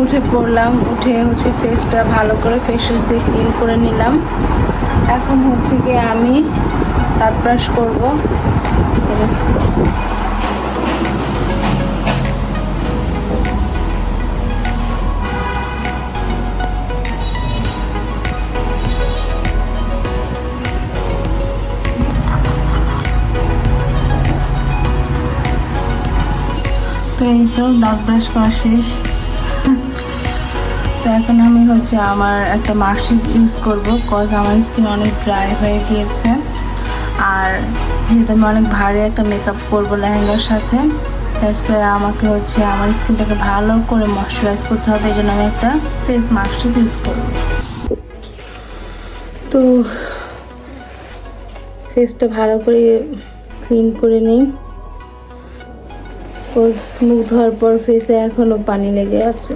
উঠে পড়লাম, উঠে হচ্ছে ফেসটা ভালো করে ফেস ওয়াশ দিয়ে ক্লিন করে নিলাম। এখন হচ্ছে কি আমি দাঁত ব্রাশ করবো। তো এই তো দাঁত ব্রাশ করা শেষ। তো এখন আমি হচ্ছে আমার একটা মাস্ক ইউজ করবো, কজ আমার স্কিন অনেক ড্রাই হয়ে গিয়েছে। আর যেহেতু আমি অনেক ভারী একটা মেকআপ করবো লেহেঙ্গার সাথে, দ্যাটস ওয়াই আমাকে হচ্ছে আমার স্কিনটাকে ভালো করে ময়শ্চারাইজ করতে হবে। এই জন্য আমি একটা ফেস মাস্ক ইউজ করবো। তো ফেসটা ভালো করে ক্লিন করে নিই, কজ মুখ ধোয়ার পর ফেসে এখনো পানি লেগে আছে।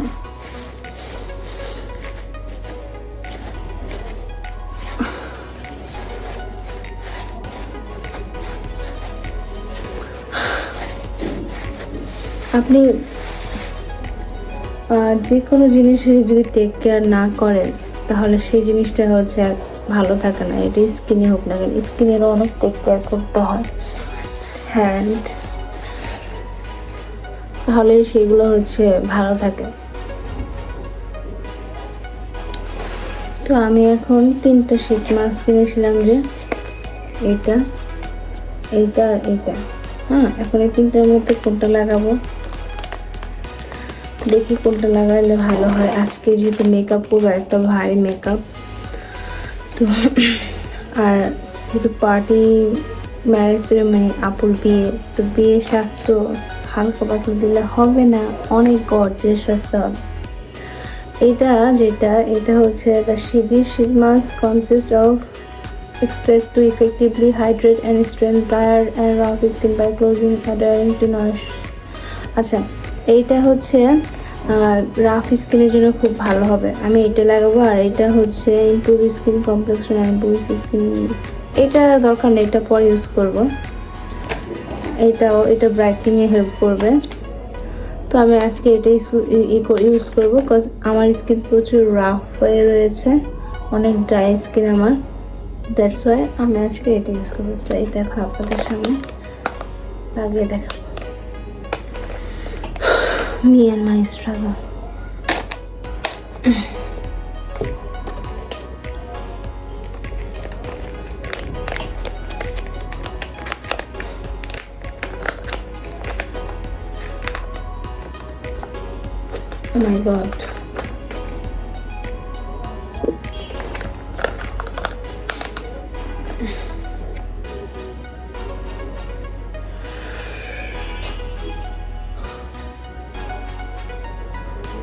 আপনি যে কোনো জিনিসের যদি টেক কেয়ার না করেন তাহলে সেই জিনিসটা হচ্ছে ভালো থাকে না। এটা স্কিনে হোক না কেন, স্কিনেরও অনেক টেক কেয়ার করতে হয়, হ্যান্ড, তাহলে সেগুলো হচ্ছে ভালো থাকে। তো আমি এখন 3টা শীট মাস্ক কিনেছিলাম, যে এইটা, এইটা আর এইটা। হ্যাঁ, এখন এই 3টার মধ্যে কোনটা লাগাবো, দেখি কোনটা লাগাইলে ভালো হয়। আজকে যেহেতু মেকআপ করবো, একটা ভারী মেকআপ, তো আর যেহেতু পার্টি, ম্যারেজ সেরেমনি, আপুর বিয়ে, তো বিয়ে শাক তো হালকা পাতলা দিলে হবে না, অনেক গর্জিয়াস আসতে হবে। এটা হচ্ছে the This sheet mask consists of extract to effectively hydrate and strengthen dry and rough skin by closing adhering to nourish। আচ্ছা, এইটা হচ্ছে রাফ স্কিনের জন্য খুব ভালো হবে, আমি এটা লাগাবো। আর এটা হচ্ছে improve skin complexion and boost skin. এটা দরকার নেই, এটা পরে ইউজ করব। এটা ব্রাইটনিংয়ে হেল্প করবে। তো আমি আজকে এটাই ইউজ করবো, কজ আমার স্কিন প্রচুর রাফ হয়ে রয়েছে, অনেক ড্রাই স্কিন আমার, দ্যাটস ওয়াই আমি আজকে এটা ইউজ করবো। তো এটা এখন আপনাদের সামনে লাগিয়ে দেখাবো। Me and my struggle. Oh my god.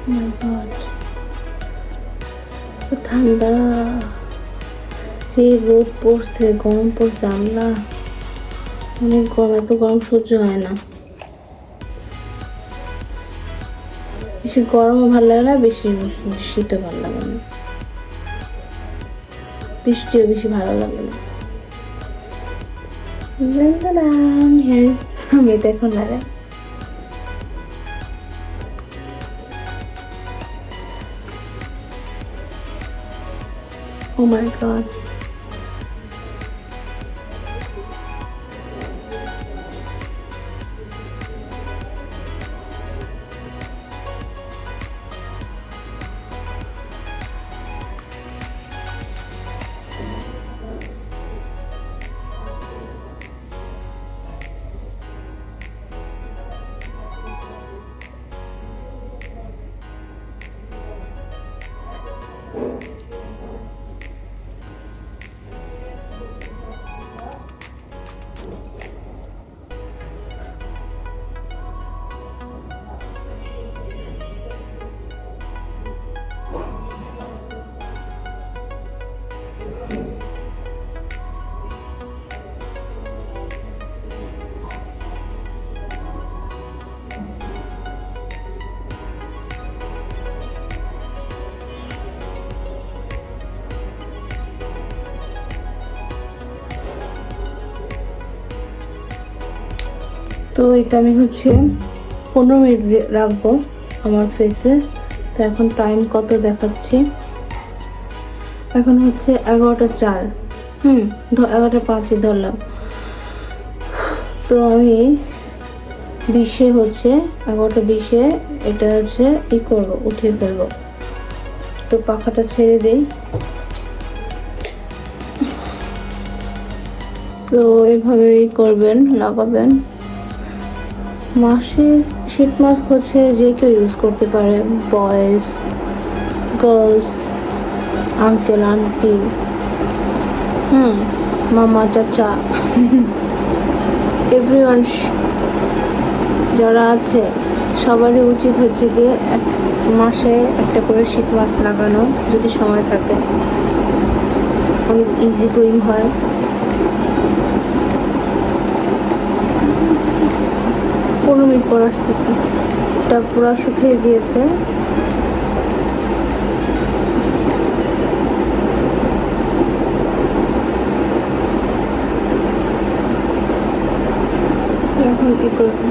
Oh my god, ঠান্ডা, যে রোদ পড়ছে, গরম পড়ছে, আমরা অনেক গরম, এত গরম সহ্য হয় না। বেশি গরমও ভালো লাগে না, বেশি শীতও ভালো লাগে না, বৃষ্টিও বেশি ভালো লাগে না। আমি তো এখন লাগাই। Oh my god. তো এটা আমি হচ্ছে 15 মিনিট রাখবো আমার ফেসে, তো এখন টাইম কত দেখাচ্ছি, এখন হচ্ছে 11:04। 11:05 ধরলাম। তো আমি 20-এ হচ্ছে 11:20-এ এটা হচ্ছে করবো, উঠিয়ে ফেলবো। তো পাখাটা ছেড়ে দেই। তো এইভাবেই করবেন, লাগাবেন। শীত মাস্ক হচ্ছে যে কেউ ইউজ করতে পারে, বয়েজ, গার্লস, আঙ্কেল, আন্টি, মামা, চাচা, এভরিওয়ান যারা আছে সবারই উচিত হচ্ছে গিয়ে মাসে একটা করে শীত মাস্ক লাগানো, যদি সময় থাকে। অনেক ইজি গোয়িং হয়। মিনিট পর আসতেছি। এটা পুরো শুকিয়ে গিয়েছে। এখন কি করবো?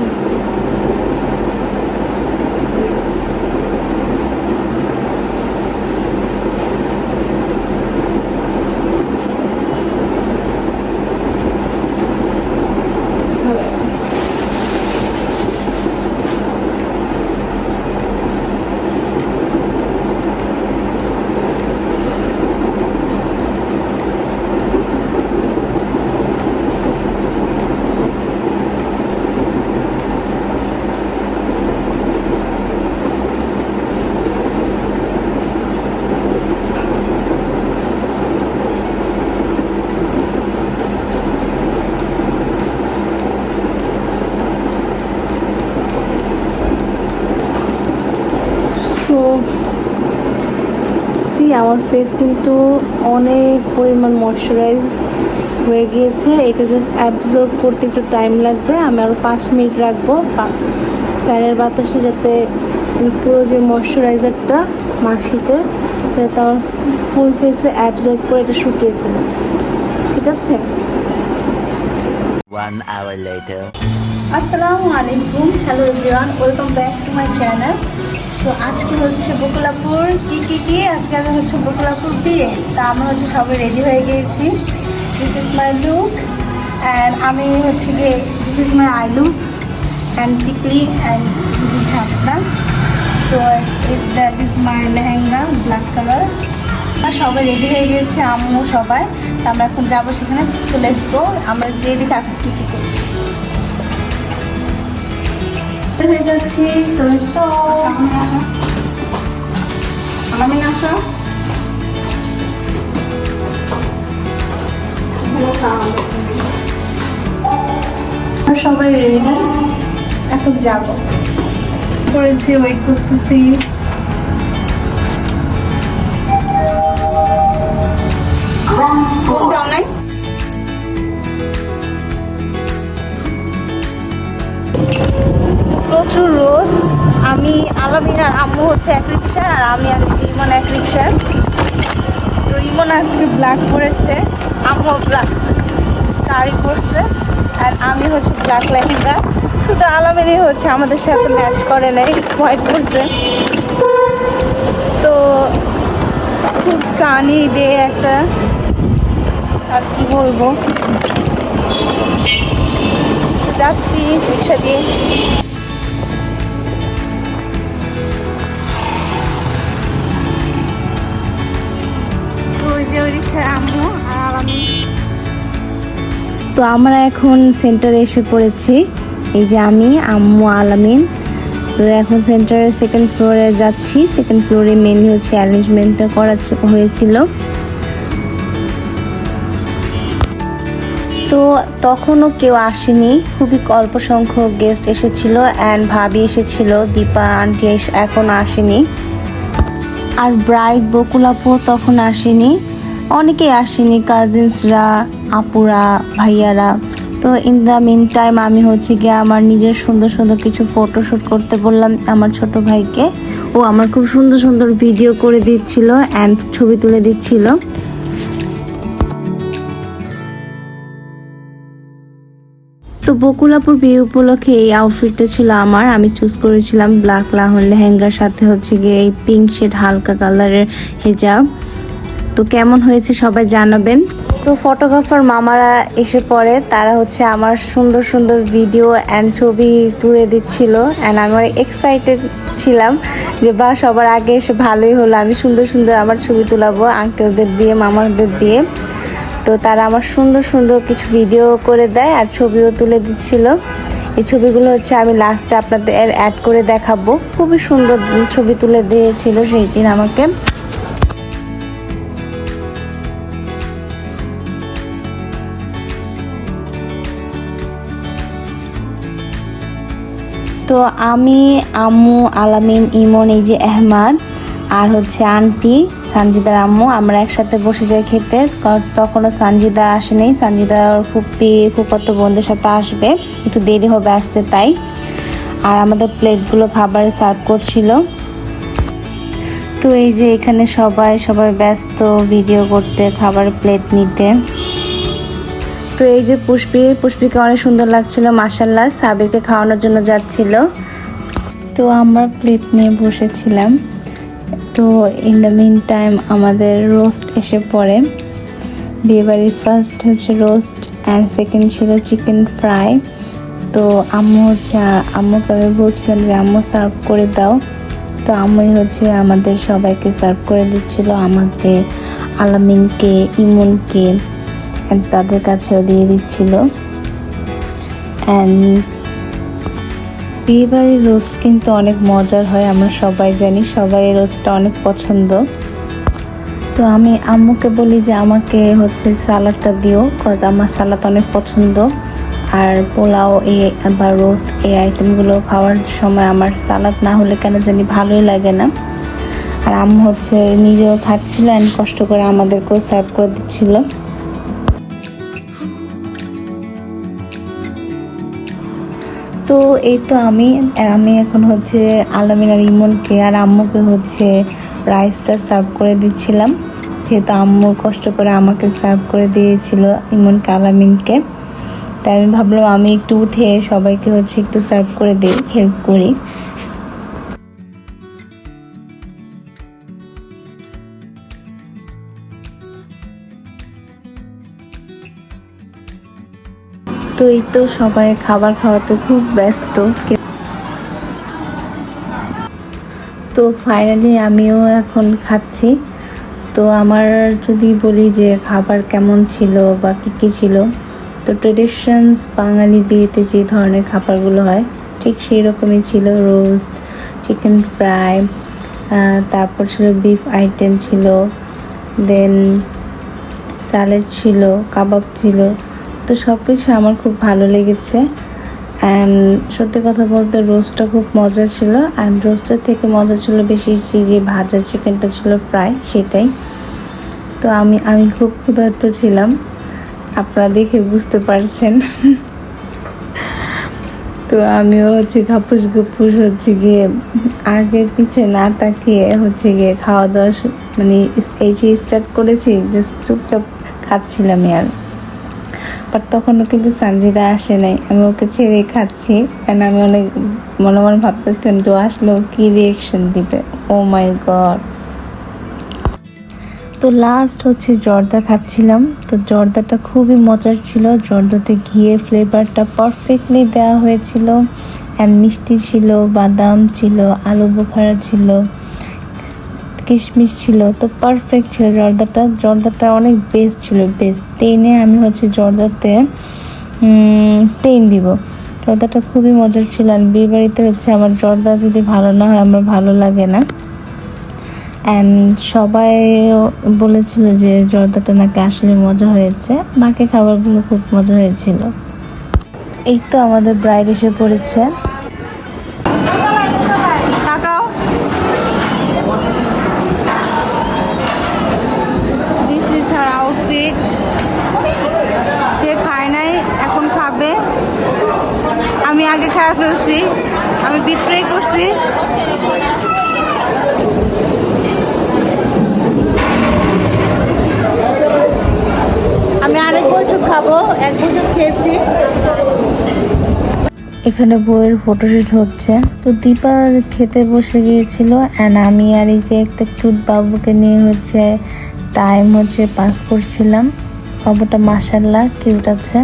আমার ফেস কিন্তু অনেক পরিমাণ ময়শ্চারাইজ হয়ে গিয়েছে। এটা জাস্ট অ্যাবজর্ব করতে একটু টাইম লাগবে। আমি আরও 5 মিনিট রাখবো ফ্যানের বাতাসে, যাতে পুরো যে ময়শ্চারাইজারটা মাসিটার যাতে আমার ফুল ফেসে অ্যাবজর্ব করে এটা শুকিয়ে ফেলে। ঠিক আছে? 1 hour later. আসসালামু আলাইকুম, hello everyone, welcome back to my channel. So আজকে হচ্ছে বকুলাপুর কি আজকে হচ্ছে বকুলাপুর বিয়ে। তা আমরা হচ্ছে সবাই রেডি হয়ে গিয়েছি। This is my look and আমি হচ্ছে গিয়ে this is my eye look and টিকলি অ্যান্ড দিস ইজ ঝাপনা। So that is my lehenga black colour. আমরা সবাই রেডি হয়ে গিয়েছি, আম্মু সবাই। তা আমরা এখন যাবো সেখানে। চলে আসবো আমরা যেদিকে আজকে কী করি হয়ে যাচ্ছি। সবাই রেডি, এখন যাব করেছি, ওয়েট করতেছি। দাও নাই প্রচুর রোদ। আমি আলামিন আর আম্মু হচ্ছে এক রিক্সা, আর আমি আর ইমন এক রিক্সা। তো ইমন আজকে ব্ল্যাক পরেছে, আম্মু ব্ল্যাক শাড়ি পরছে, আর আমি হচ্ছে ব্ল্যাক লেহেঙ্গা। শুধু আলামিনই হচ্ছে আমাদের সাথে ম্যাচ করে নাই, হোয়াইট পরছে। তো খুব সানি ডে একটা, আর কি বলবো। যাচ্ছি রিক্সা দিয়ে। তো আমরা এখন সেন্টারে এসে পড়েছি। এই যে আমি, আম্মু, আলামিন। তো এখন সেন্টারের সেকেন্ড ফ্লোরে যাচ্ছি। সেকেন্ড ফ্লোরে মেনলি হচ্ছে অ্যারেঞ্জমেন্টটা হয়েছিল। তো তখনও কেউ আসেনি, খুবই অল্প সংখ্যক গেস্ট এসেছিল অ্যান্ড ভাবি এসেছিল, দীপা আন্টি এখন আসেনি। আর ব্রাইড বকুলাপু তখন আসেনি, অনেকেই আসেনি, কাজিনসরা, আপুরা, ভাইয়ারা। তো ইন দ্য মিন টাইম আমি হচ্ছে গিয়ে আমার নিজের সুন্দর সুন্দর কিছু ফটোশ্যুট করতে বললাম আমার ছোট ভাইকে। ও আমার খুব সুন্দর সুন্দর ভিডিও করে দিচ্ছিল অ্যান্ড ছবি তুলে দিচ্ছিল। তো তো বকুলাপুর বিয়ে উপলক্ষে এই আউটফিটটা ছিল আমার, আমি চুজ করেছিলাম ব্ল্যাক লাহন লেহেঙ্গার সাথে হচ্ছে গিয়ে এই পিঙ্ক শেড হালকা কালারের হিজাব। তো কেমন হয়েছে সবাই জানাবেন। তো ফটোগ্রাফার মামারা এসে পড়ে, তারা হচ্ছে আমার সুন্দর সুন্দর ভিডিও অ্যান্ড ছবি তুলে দিচ্ছিল অ্যান্ড আমি অনেক এক্সাইটেড ছিলাম যে বা সবার আগে এসে ভালোই হলো, আমি সুন্দর সুন্দর আমার ছবি তুলাবো আঙ্কেলদের দিয়ে মামাদের দিয়ে। তো তারা আমার সুন্দর সুন্দর কিছু ভিডিও করে দেয় আর ছবিও তুলে দিচ্ছিল। এই ছবিগুলো হচ্ছে আমি লাস্টে আপনাদের অ্যাড করে দেখাবো। খুবই সুন্দর ছবি তুলে দিয়েছিল সেই দিন আমাকে। তো আমি, আম্মু, আলামিন, ইমন, এই যে আহমাদ আর হচ্ছে আন্টি সানজিদার আম্মু, আমরা একসাথে বসে যাই খেতে। তখনও সানজিদা আসেনি, সানজিদা ওর ফুফাতো বোনদের সাথে আসবে, একটু দেরি হবে আসতে তাই। আর আমাদের প্লেটগুলো খাবারে সার্ভ করছিল। তো এই যে এখানে সবাই ব্যস্ত ভিডিও করতে, খাবারের প্লেট নিতে। তো এই যে পুষ্পিকে অনেক সুন্দর লাগছিল মাশাআল্লাহ, সাবিরকে খাওয়ানোর জন্য যাচ্ছিল। তো আমরা প্লেট নিয়ে বসেছিলাম। তো ইন দ্য মিন টাইম আমাদের রোস্ট এসে পড়ে। বিয়েবাড়ির ফার্স্ট হচ্ছে রোস্ট অ্যান্ড সেকেন্ড ছিল চিকেন ফ্রাই। তো আম্মুকে আমি বলছিলাম যে আম্মু সার্ভ করে দাও। তো আম্মুই হচ্ছে আমাদের সবাইকে সার্ভ করে দিচ্ছিল, আমাকে, আলামিনকে, ইমনকে তাদের কাছেও দিয়ে দিচ্ছিল। অ্যান্ড বিয়েবাড়ির রোস্ট কিন্তু অনেক মজার হয়, আমরা সবাই জানি, সবাই এই রোস্টটা অনেক পছন্দ। তো আমি আম্মুকে বলি যে আমাকে হচ্ছে সালাডটা দিও, কজ আমার সালাদ অনেক পছন্দ। আর পোলাও বা রোস্ট এই আইটেমগুলো খাওয়ার সময় আমার সালাদ না হলে কেন জানি ভালোই লাগে না। আর আম্মু হচ্ছে নিজেও খাচ্ছিল অ্যান্ড কষ্ট করে আমাদেরকেও সার্ভ করে দিচ্ছিল। তো এই তো আমি এখন হচ্ছে আলামিন আর ইমনকে আর আম্মুকে হচ্ছে রাইসটা সার্ভ করে দিচ্ছিলাম, যেহেতু আম্মু কষ্ট করে আমাকে সার্ভ করে দিয়েছিল ইমনকে আলামিনকে। তাই আমি ভাবলাম আমি একটু উঠে সবাইকে হচ্ছে একটু সার্ভ করে দিই, হেল্প করি। তো এই তো সবাই খাবার খাওয়াতে খুব ব্যস্ত। তো ফাইনালি আমিও এখন খাচ্ছি। তো আমার যদি বলি যে খাবার কেমন ছিল বা কী ছিল, তো ট্রেডিশনস বাঙালি বিয়েতে যে ধরনের খাবারগুলো হয় ঠিক সেই রকমই ছিল। রোস্ট, চিকেন ফ্রাই, তারপর ছিল বিফ আইটেম ছিল, দেন স্যালাড ছিল, কাবাব ছিল। তো সব কিছু আমার খুব ভালো লেগেছে। অ্যান্ড সত্যি কথা বলতে রোস্টটা খুব মজা ছিল। অ্যান্ড রোস্টের থেকে মজা ছিল বেশি যে ভাজা চিকেনটা ছিল ফ্রাই, সেটাই। তো আমি খুব ক্ষুধার্ত ছিলাম, আপনারা দেখে বুঝতে পারছেন। তো আমিও হচ্ছে ঘাপুস হচ্ছে গিয়ে আগে পিছে না তাকিয়ে হচ্ছে গিয়ে খাওয়া দাওয়া মানে এই যে স্টার্ট করেছি, জাস্ট চুপচাপ খাচ্ছিলাম আর। বাট তখনও কিন্তু সানজিদা আসে নাই, আমি ওকে ছেড়ে খাচ্ছি। কারণ আমি অনেক মনে মনে ভাবতেছিলাম যে আসলেও কী রিয়েকশন দিবে। ও মাই গড। তো লাস্ট হচ্ছে জর্দা খাচ্ছিলাম। তো জর্দাটা খুবই মজার ছিল, জর্দাতে ঘিয়ের ফ্লেভারটা পারফেক্টলি দেওয়া হয়েছিল। অ্যান্ড মিষ্টি ছিল, বাদাম ছিল, আলু বোখারা ছিল, কিশমিশ ছিল। তো পারফেক্ট ছিল জর্দাটা অনেক বেস্ট ছিল, বেস্ট। 10-এ আমি হচ্ছে জর্দাতে 10 দিব। জর্দাটা খুবই মজার ছিল। আর বিয়েবাড়িতে হচ্ছে আমার জর্দা যদি ভালো না হয় আমার ভালো লাগে না। অ্যান্ড সবাই বলেছিল যে জর্দাটা নাকি আসলে মজা হয়েছে, বাকি খাবারগুলো খুব মজা হয়েছিল। এই তো আমাদের ব্রাইড এসে পড়েছে। সে খায় নাই, এখন খাবে। আমি আগে খাওয়া ফেলছি, আমি বিট্রে করছি। আমি আরেক বৈঠক খাবো, এক বছর খেয়েছি। এখানে বইয়ের ফটোশুট হচ্ছে, তো দীপা খেতে বসে গিয়েছিল অ্যান্ড আমি আর এই যে একটা কিউট বাবুকে নিয়ে হচ্ছে টাইম হচ্ছে পাস করছিলাম। বাবুটা মাশাআল্লাহ কিউট আছে।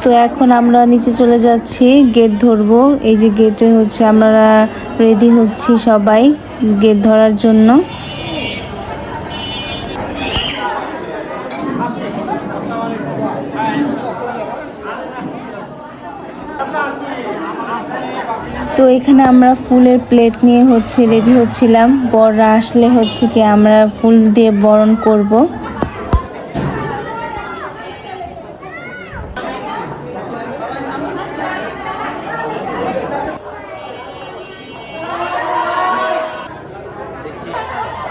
তো এখন আমরা নিচে চলে যাচ্ছি, গেট ধরবো। এই যে গেটে হচ্ছে আমরা রেডি হচ্ছি সবাই গেট ধরার জন্য। তো এখানে আমরা ফুলের প্লেট নিয়ে হচ্ছে রেডি হচ্ছিলাম, বররা আসলে হচ্ছে কি আমরা ফুল দিয়ে বরণ করব।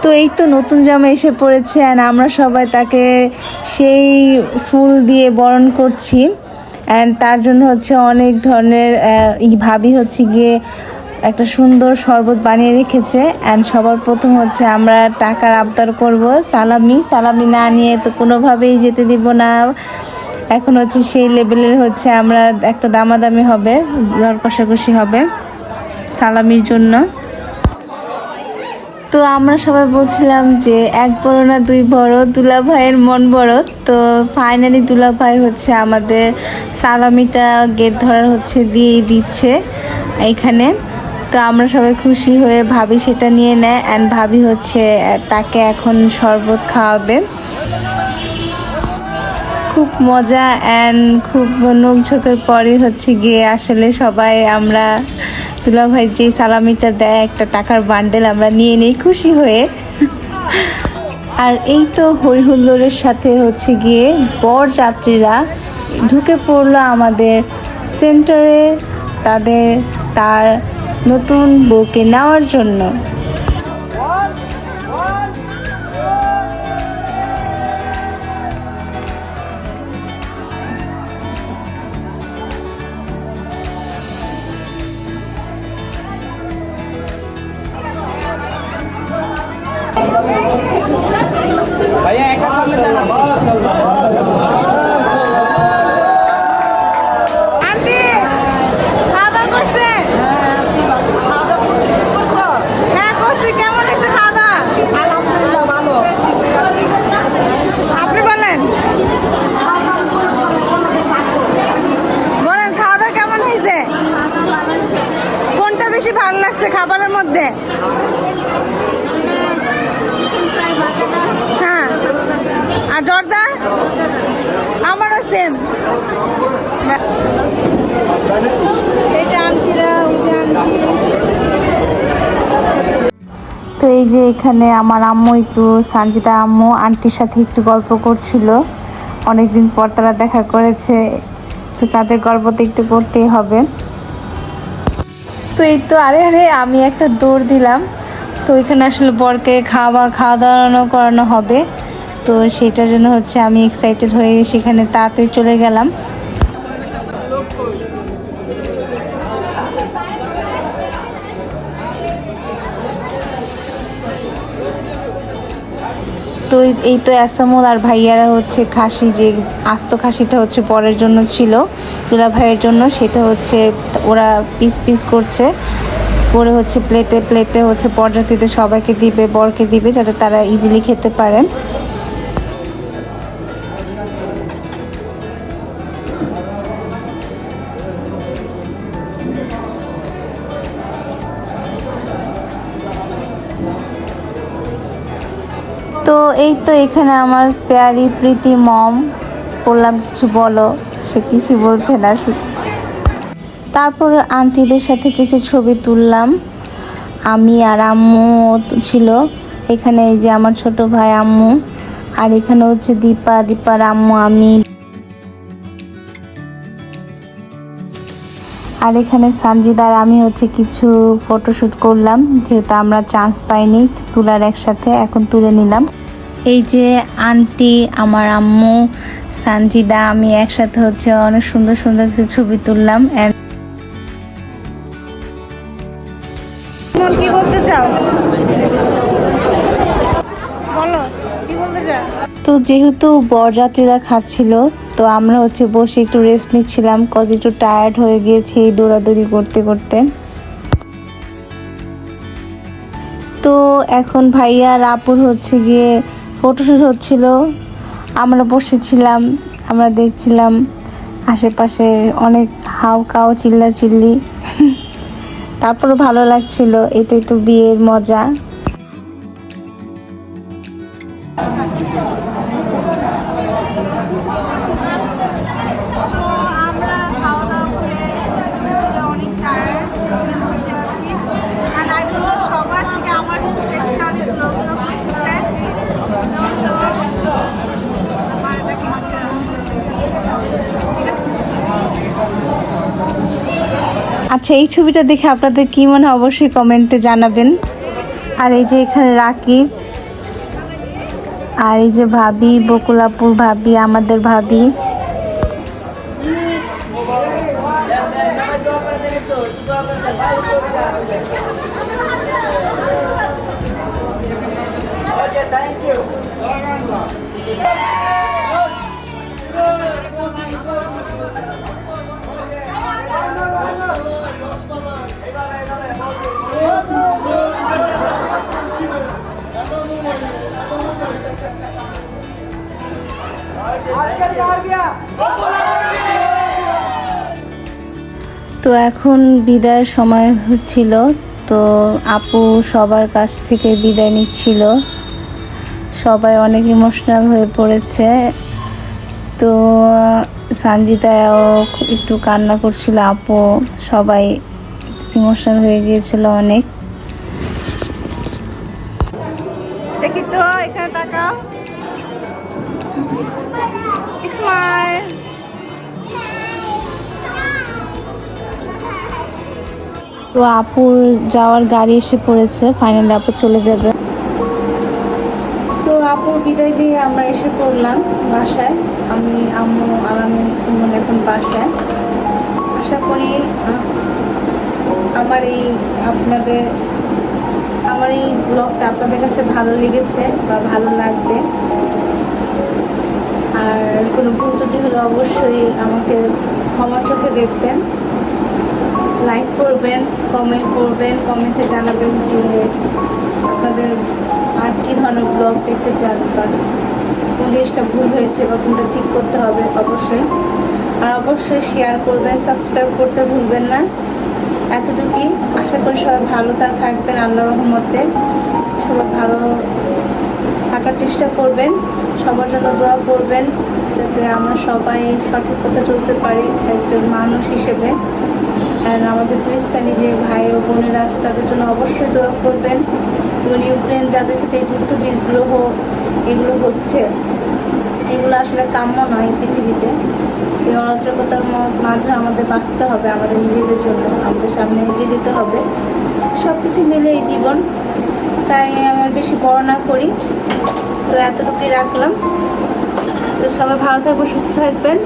তো এই তো নতুন জামা এসে পড়েছে আর আমরা সবাই তাকে সেই ফুল দিয়ে বরণ করছি। অ্যান্ড তার জন্য হচ্ছে অনেক ধরনের ভাবি হচ্ছে গিয়ে একটা সুন্দর শরবত বানিয়ে রেখেছে। অ্যান্ড সবার প্রথম হচ্ছে আমরা টাকার আবদার করব, সালামি না নিয়ে তো কোনোভাবেই যেতে দিব না। এখন হচ্ছে সেই লেভেলের হচ্ছে আমরা একটা দামাদামি হবে, দর কষাকষি হবে সালামির জন্য। তো আমরা সবাই বলছিলাম যে এক বড় না দুই বড়, দুলা ভাইয়ের মন বড়। তো ফাইনালি দুলা ভাই হচ্ছে আমাদের সালামিটা গেট ধরার হচ্ছে দিয়ে দিচ্ছে এইখানে। তো আমরা সবাই খুশি হয়ে ভাবি সেটা নিয়ে নেয় অ্যান্ড ভাবি হচ্ছে তাকে এখন শরবত খাওয়াবে। খুব মজা অ্যান্ড খুব নোকঝোঁকের পরে হচ্ছে গিয়ে আসলে সবাই আমরা দুলা ভাই যে সালামিটা দেয় একটা টাকার বান্ডেল আমরা নিয়ে নেই খুশি হয়ে। আর এই তো হই হুল্লোড়ের সাথে হচ্ছে গিয়ে বর যাত্রীরা ঢুকে পড়লো আমাদের সেন্টারে তার নতুন বউকে নেওয়ার জন্য। ভালো লাগছে খাবারের মধ্যে? হ্যাঁ, আর জর্দা আমারও সেম। এই যে আন্টিরা, ওই যে আন্টি। তো এই যে এখানে আমার আম্মু একটু সানজিদা আম্মু আন্টির সাথে একটু গল্প করছিল, অনেকদিন পর তারা দেখা করেছে, তো তাদের গল্প তো একটু করতেই হবে। তো এই তো আরে আমি একটা দৌড় দিলাম। তো এখানে আসলে বরকে খাওয়া দাওয়ানো করানো হবে, তো সেটার জন্য হচ্ছে আমি এক্সাইটেড হয়ে সেখানে তাড়াতাড়ি চলে গেলাম। তো এই তো অ্যাসামুল আর ভাইয়ারা হচ্ছে খাসি, যে আস্ত খাসিটা হচ্ছে বরের জন্য ছিল, দুলা ভাইয়ের জন্য, সেটা হচ্ছে ওরা পিস পিস করছে করে হচ্ছে প্লেটে হচ্ছে পর্যাপ্তিতে সবাইকে দিবে, বরকে দিবে, যাতে তারা ইজিলি খেতে পারেন। তো এই তো এখানে আমার প্যারি প্রিটি মম, বললাম কিছু বলো, সে কিছু বলছে না। তারপর আন্টিদের সাথে কিছু ছবি তুললাম। আমি আর আম্মু ছিল এখানে। এই যে আমার ছোট ভাই, আম্মু, আর এখানে হচ্ছে দীপার আম্মু, আমি। আর এখানে সানজিদার আমি হচ্ছে কিছু ফটোশ্যুট করলাম, যেহেতু আমরা চান্স পাইনি তোলার একসাথে, এখন তুলে নিলাম। এই যে আন্টি, আমার আম্মু, সানজিদা, আমি একসাথে হচ্ছে অনেক সুন্দর সুন্দর কিছু ছবি তুললাম। কি বলতে চাও, বলো, কি বলতে চাও? তো যেহেতু বরযাত্রীরা খাচ্ছিল, তো আমরা হচ্ছে বসে একটু রেস্ট নিচ্ছিলাম, কজ একটু টায়ার্ড হয়ে গিয়েছি এই দৌড়াদৌড়ি করতে করতে। তো এখন ভাইয়া আর আপুর হচ্ছে গিয়ে ফটোশ্যুট হচ্ছিল, আমরা বসেছিলাম, আমরা দেখছিলাম আশেপাশে অনেক হাউ কাউ চিল্লাচিল্লি। তারপরে ভালো লাগছিল, এটাই তো বিয়ের মজা। আচ্ছা, এই ছবিটা দেখে আপনাদের কি মনে হয় অবশ্যই কমেন্টে জানাবেন। আর এই যে এখানে রাকিব, আর এই যে ভাবি, বকুলাপুর ভাবি, আমাদের ভাবি। তো এখন বিদায়ের সময় হচ্ছিল, তো আপু সবার কাছ থেকে বিদায় নিচ্ছিল, সবাই অনেক ইমোশনাল হয়ে পড়েছে। তো সানজিদাও একটু কান্না করছিল, আপু, সবাই ইমোশনাল হয়ে গিয়েছিল অনেক। দেখি তো, এখানে তাকাও, স্মাইল। তো আপুর যাওয়ার গাড়ি এসে পড়েছে, ফাইনালি আপু চলে যাবে। তো আপুর বিদায় দিয়ে আমরা এসে পড়লাম বাসায়, আমি, আম্মু, আলামিন, এখন বাসায়। আশা করি আমার এই ব্লগটা আপনাদের কাছে ভালো লেগেছে বা ভালো লাগবে। আর কোনো ভুল ত্রুটি হলে অবশ্যই আমাকে ক্ষমার চোখে দেখবেন, লাইক করবেন, কমেন্ট করবেন, কমেন্টে জানাবেন যে আপনাদের আর কী ধরনের ব্লগ দেখতে চান, বা কোন জিনিসটা ভুল হয়েছে বা কোনটা ঠিক করতে হবে অবশ্যই। আর অবশ্যই শেয়ার করবেন, সাবস্ক্রাইব করতে ভুলবেন না। এতটুকুই, আশা করি সবাই ভালো থাকবেন, আল্লাহর রহমতে সবাই ভালো থাকার চেষ্টা করবেন, সবার জন্য দোয়া করবেন যাতে আমরা সবাই সঠিক পথে চলতে পারি একজন মানুষ হিসেবে। আর আমাদের ফিলিস্তিনি যে ভাই ও বোনেরা আছে তাদের জন্য অবশ্যই দোয়া করবেন, এবং ইউক্রেন যাদের সাথে এই যুদ্ধ বিগ্রহ এগুলো হচ্ছে, এগুলো আসলে কাম্য নয় পৃথিবীতে। এই অরাজকতার মাঝে আমাদের বাঁচতে হবে, আমাদের নিজেদের জন্য আমাদের সামনে এগিয়ে যেতে হবে। সব কিছু মিলে এই জীবন, তাই আমি আর বেশি বর্ণনা করি। তো এতটুকুই রাখলাম। তো সবাই ভালো থাকবেন, সুস্থ থাকবেন,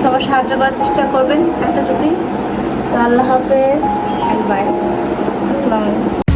সবার সাহায্য করার চেষ্টা করবেন, এতটুকুই। তো আল্লাহ হাফেজ, বাই, আসসালামু আলাইকুম।